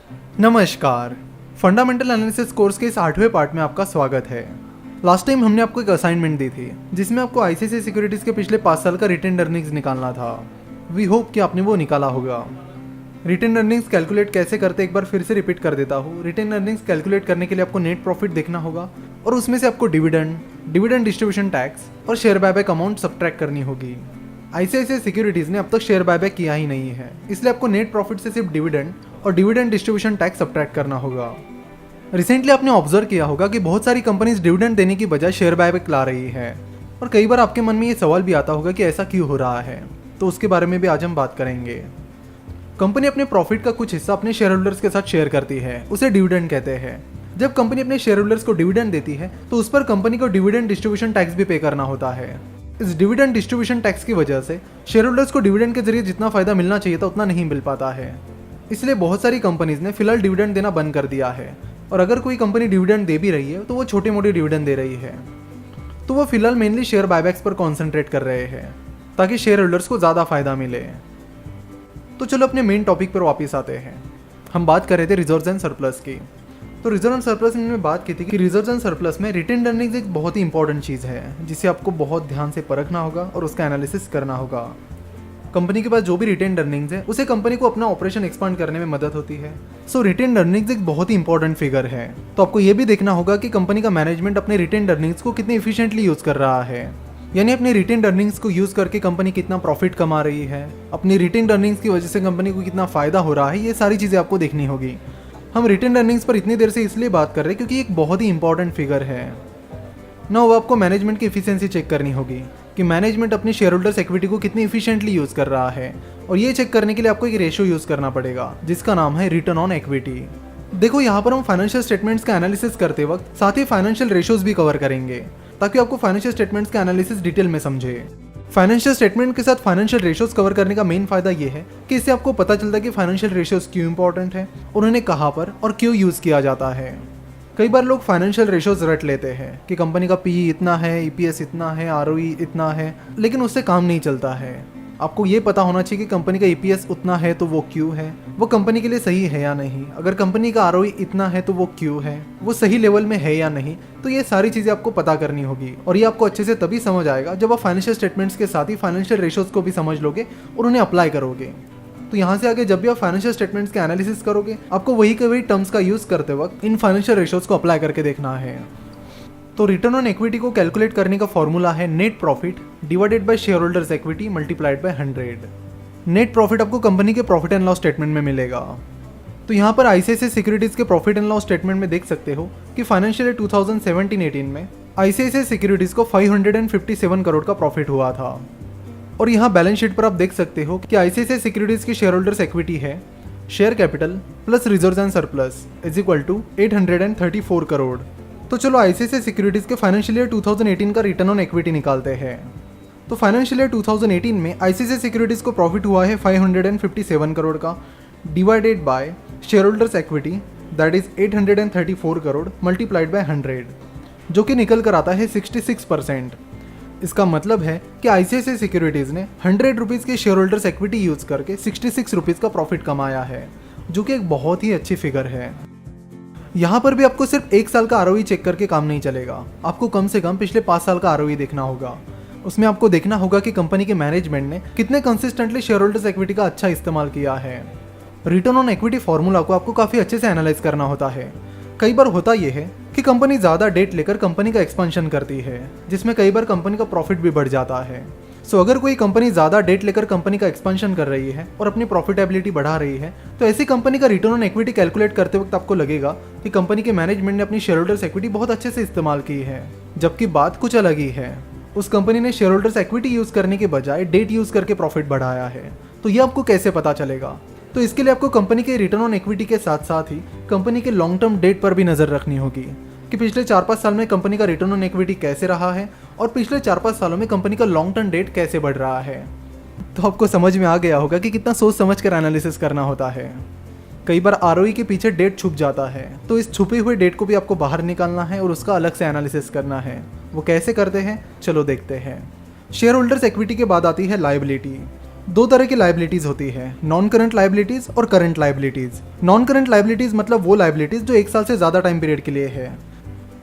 नमस्कार। Fundamental analysis course के इस 8वें पार्ट में आपका स्वागत है। लास्ट टाइम हमने आपको एक असाइनमेंट दी थी जिसमें आपको आईसीआईसीआई सिक्योरिटीज़ के पिछले 5 साल का रिटेन अर्निंग्स निकालना था। वी होप कि आपने वो निकाला होगा। रिटेन अर्निंग्स कैलकुलेट कैसे करते एक बार फिर से रिपीट कर देता हूँ। रिटेन अर्निंग्स कैलकुलेट करने के लिए आपको नेट प्रॉफिट देखना होगा और उसमें से आपको डिविडेंड डिस्ट्रीब्यूशन टैक्स और शेयर बायबैक अमाउंट सब्ट्रैक्ट करनी होगी। आईसीआईसीआई सिक्योरिटीज़ ने अब तक शेयर बायबैक किया ही नहीं है, इसलिए आपको नेट प्रॉफिट से सिर्फ डिविडेंड और डिविडेंड डिस्ट्रीब्यूशन टैक्स सब्ट्रैक्ट करना होगा। रिसेंटली आपने ऑब्जर्व किया होगा कि बहुत सारी कंपनीज डिविडेंड देने की बजाय शेयर बायबैक ला रही है और कई बार आपके मन में ये सवाल भी आता होगा कि ऐसा क्यों हो रहा है, तो उसके बारे में भी आज हम बात करेंगे। कंपनी अपने प्रॉफिट का कुछ हिस्सा अपने शेयर होल्डर्स के साथ शेयर करती है, उसे डिविडेंड कहते हैं। जब कंपनी अपने शेयर होल्डर्स को डिविडेंड देती है तो उस पर कंपनी को डिविडेंड डिस्ट्रीब्यूशन टैक्स भी पे करना होता है। इस डिविडेंड डिस्ट्रीब्यूशन टैक्स की वजह से शेयर होल्डर्स को डिविडेंड के जरिए जितना फायदा मिलना चाहिए था उतना नहीं मिल पाता है। इसलिए बहुत सारी कंपनीज ने फिलहाल डिविडेंड देना बंद कर दिया है और अगर कोई कंपनी डिविडेंड दे भी रही है तो वो छोटे मोटे डिविडेंड दे रही है। तो वो फिलहाल मेनली शेयर बायबैक्स पर कॉन्सेंट्रेट कर रहे हैं ताकि शेयर होल्डर्स को ज़्यादा फायदा मिले। तो चलो अपने मेन टॉपिक पर वापस आते हैं। हम बात कर रहे थे रिजर्व्स एंड सरप्लस की। तो रिजर्व एंड सरप्लस में मैंने बात की थी कि रिजर्व्स एंड सरप्लस में रिटेन अर्निंग्स एक बहुत ही इंपॉर्टेंट चीज़ है जिसे आपको बहुत ध्यान से परखना होगा और उसका एनालिसिस करना होगा। कंपनी के पास जो भी रिटेन अर्निंग्स है उसे कंपनी को अपना ऑपरेशन एक्सपांड करने में मदद होती है। सो रिटेन अर्निंग्स एक बहुत ही इंपॉर्टेंट फिगर है। तो आपको ये भी देखना होगा कि कंपनी का मैनेजमेंट अपने रिटेन अर्निंग्स को कितनी इफिशिएंटली यूज कर रहा है, यानी अपनी रिटेन अर्निंग्स को यूज करके कंपनी कितना प्रॉफिट कमा रही है, अपनी रिटेन अर्निंग्स की वजह से कंपनी को कितना फायदा हो रहा है। ये सारी चीजें आपको देखनी होगी। हम रिटेन अर्निंग्स पर इतनी देर से इसलिए बात कर रहे हैं क्योंकि एक बहुत ही इंपॉर्टेंट फिगर है ना। वो आपको मैनेजमेंट की इफिशिएंसी चेक करनी होगी कि मैनेजमेंट अपनी शेयर होल्डर्स इक्विटी को कितनी इफिशिएंटली यूज कर रहा है, और ये चेक करने के लिए आपको एक रेशियो यूज करना पड़ेगा जिसका नाम है रिटर्न ऑन इक्विटी। देखो, यहाँ पर हम फाइनेंशियल स्टेटमेंट्स का एनालिसिस करते वक्त साथ ही फाइनेंशियल रेशियोज भी कवर करेंगे ताकि आपको फाइनेंशियल स्टेटमेंट्स का एनालिसिस डिटेल में समझे। फाइनेंशियल स्टेटमेंट के साथ फाइनेंशियल रेशियोज कवर करने का मेन फायदा ये है कि इससे आपको पता चलता है कि फाइनेंशियल रेशियोज क्यों इंपॉर्टेंट है और उन्हें कहाँ पर और क्यों यूज किया जाता है। कई बार लोग फाइनेंशियल रेशियोज रट लेते हैं कि कंपनी का पीई इतना है, ईपीएस इतना है, आरओई इतना है, लेकिन उससे काम नहीं चलता है। आपको ये पता होना चाहिए कि कंपनी का ईपीएस उतना है तो वो क्यों है, वो कंपनी के लिए सही है या नहीं। अगर कंपनी का आरओई इतना है तो वो क्यों है, वो सही लेवल में है या नहीं। तो ये सारी चीज़ें आपको पता करनी होगी और ये आपको अच्छे से तभी समझ आएगा जब आप फाइनेंशियल स्टेटमेंट्स के साथ ही फाइनेंशियल रेशियोज को भी समझ लोगे और उन्हें अप्लाई करोगे। तो यहाँ से आगे जब भी आप फाइनेंशियल स्टेटमेंट्स के एनालिसिस करोगे आपको वही के वही टर्म्स का यूज़ करते वक्त इन फाइनेंशियल रेशियोज को अप्लाई करके देखना है। तो रिटर्न ऑन इक्विटी को कैलकुलेट करने का फॉर्मूला है net profit divided by share holders equity multiplied by 100। Net profit आपको कंपनी के प्रॉफिट एंड लॉस स्टेटमेंट में मिलेगा। तो यहाँ पर आईसीआईसीआई सिक्योरिटीज के प्रॉफिट एंड लॉस स्टेटमेंट में देख सकते हो कि फाइनेंशियल ईयर 2017-18 में आईसीआईसीआई सिक्योरिटीज को 557 करोड़ का प्रॉफिट हुआ था। और यहाँ बैलेंस शीट पर आप देख सकते हो कि आईसीआईसीआई सिक्योरिटीज की शेयर होल्डर्स इक्विटी है share capital plus reserves and surplus is equal to 834 crore. तो चलो आईसीआईसीआई सिक्योरिटीज के फाइनेंशियल ईयर 2018 का रिटर्न ऑन इक्विटी निकालते हैं। तो फाइनेंशियल ईयर 2018 में आईसीआईसीआई सिक्योरिटीज को प्रॉफिट हुआ है 557 करोड़ का divided by share holders equity that is 834 crore multiplied by 100, जो कि निकल कर आता है 66%। इसका मतलब है कि आईसीआईसीआई सिक्योरिटीज ने 100 रुपीज़ के शेयर होल्डर्स इक्विटी यूज करके 66 रुपीज़ का प्रॉफिट कमाया है, जो कि एक बहुत ही अच्छी फिगर है। यहाँ पर भी आपको सिर्फ 1 साल का आरओई चेक करके काम नहीं चलेगा, आपको कम से कम पिछले 5 साल का आरओई देखना होगा। उसमें आपको देखना होगा कि कंपनी के मैनेजमेंट ने कितने कंसिस्टेंटली शेयर होल्डर्स इक्विटी का अच्छा इस्तेमाल किया है। रिटर्न ऑन इक्विटी फॉर्मूला को आपको काफ़ी अच्छे से एनालाइज करना होता है। कई बार होता यह है कि कंपनी ज़्यादा डेट लेकर कंपनी का एक्सपेंशन करती है, जिसमें कई बार कंपनी का प्रॉफिट भी बढ़ जाता है। सो अगर कोई कंपनी ज़्यादा डेट लेकर कंपनी का एक्सपेंशन कर रही है और अपनी प्रॉफिटेबिलिटी बढ़ा रही है तो ऐसी कंपनी का रिटर्न ऑन इक्विटी कैलकुलेट करते वक्त आपको लगेगा कि कंपनी के मैनेजमेंट ने अपनी शेयर होल्डर्स इक्विटी बहुत अच्छे से इस्तेमाल की है। जबकि बात कुछ अलग ही है, उस कंपनी ने शेयर होल्डर्स इक्विटी यूज़ करने के बजाय डेट यूज़ करके प्रॉफिट बढ़ाया है। तो ये आपको कैसे पता चलेगा? तो इसके लिए आपको कंपनी के रिटर्न ऑन इक्विटी के साथ साथ ही कंपनी के लॉन्ग टर्म डेट पर भी नज़र रखनी होगी कि पिछले 4-5 साल में कंपनी का रिटर्न ऑन इक्विटी कैसे रहा है और पिछले 4-5 सालों में कंपनी का लॉन्ग टर्म डेट कैसे बढ़ रहा है। तो आपको समझ में आ गया होगा कि कितना सोच समझ कर एनालिसिस करना होता है। कई बार आरओई के पीछे डेट छुप जाता है, तो इस छुपे हुए डेट को भी आपको बाहर निकालना है और उसका अलग से एनालिसिस करना है। वो कैसे करते हैं, चलो देखते हैं। शेयर होल्डर्स इक्विटी के बाद आती है लायबिलिटी। दो तरह की लाइबिलिटीज होती है, नॉन करंट लाइबिलिटीज और current liabilities. Non current liabilities मतलब वो लाइबिलिटीज जो 1 साल से ज़्यादा टाइम पीरियड के लिए है।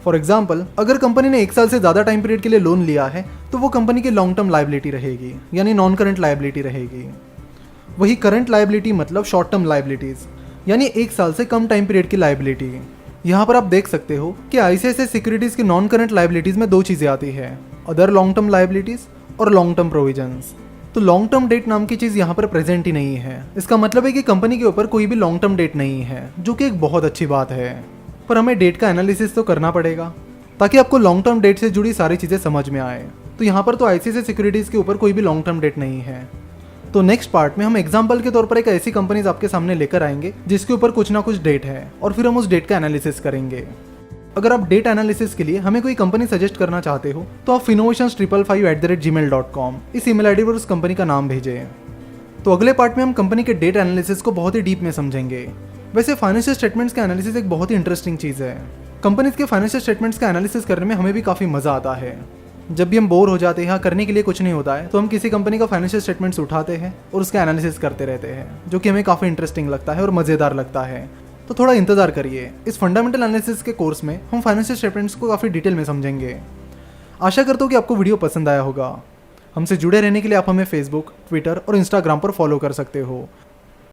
फॉर एग्जाम्पल, अगर कंपनी ने 1 साल से ज़्यादा टाइम पीरियड के लिए लोन लिया है तो वो कंपनी की लॉन्ग टर्म लाइबिलिटी रहेगी, यानी नॉन करंट लाइबिलिटी रहेगी। वही करंट लाइबिलिटी मतलब शॉर्ट टर्म लाइबिलिटीज, यानी 1 साल से कम टाइम पीरियड की लाइबिलिटी। यहाँ पर आप देख सकते हो कि आईसीआईसीआई सिक्योरिटीज की नॉन करंट लाइबिलिटीज में 2 चीज़ें आती है, अदर लॉन्ग टर्म लाइबिलिटीज और लॉन्ग टर्म प्रोविजंस। तो लॉन्ग टर्म डेट नाम की चीज़ यहाँ पर प्रेजेंट ही नहीं है। इसका मतलब है कि कंपनी के ऊपर कोई भी लॉन्ग टर्म डेट नहीं है, जो कि एक बहुत अच्छी बात है। पर हमें डेट का एनालिसिस तो करना पड़ेगा ताकि आपको लॉन्ग टर्म डेट से जुड़ी सारी चीज़ें समझ में आए। तो यहाँ पर तो आईसीआईसीआई सिक्योरिटीज़ के ऊपर कोई भी लॉन्ग टर्म डेट नहीं है। तो नेक्स्ट पार्ट में हम एग्जाम्पल के तौर पर एक ऐसी कंपनीज आपके सामने लेकर आएंगे जिसके ऊपर कुछ ना कुछ डेट है, और फिर हम उस डेट का एनालिसिस करेंगे। अगर आप डेट एनालिसिस के लिए हमें कोई कंपनी सजेस्ट करना चाहते हो तो आप finnovations555@gmail.com इस ईमेल आईडी पर उस कंपनी का नाम भेजें। तो अगले पार्ट में हम कंपनी के डेट एनालिसिस को बहुत ही डीप में समझेंगे। वैसे फाइनेंशियल स्टेटमेंट्स का एनालिसिस एक बहुत ही इंटरेस्टिंग चीज़ है। कंपनीज के फाइनेंशियल स्टेटमेंट्स का एनालिसिस करने में हमें भी काफ़ी मज़ा आता है। जब भी हम बोर हो जाते हैं, करने के लिए कुछ नहीं होता है, तो हम किसी कंपनी का फाइनेंशियल स्टेटमेंट्स उठाते हैं और उसका एनालिसिस करते रहते हैं, जो कि हमें काफ़ी इंटरेस्टिंग लगता है और मज़ेदार लगता है। तो थोड़ा इंतजार करिए, इस फंडामेंटल एनालिसिस के कोर्स में हम फाइनेंशियल स्टेटमेंट्स को काफ़ी डिटेल में समझेंगे। आशा करता हूँ कि आपको वीडियो पसंद आया होगा। हमसे जुड़े रहने के लिए आप हमें फेसबुक, ट्विटर और इंस्टाग्राम पर फॉलो कर सकते हो।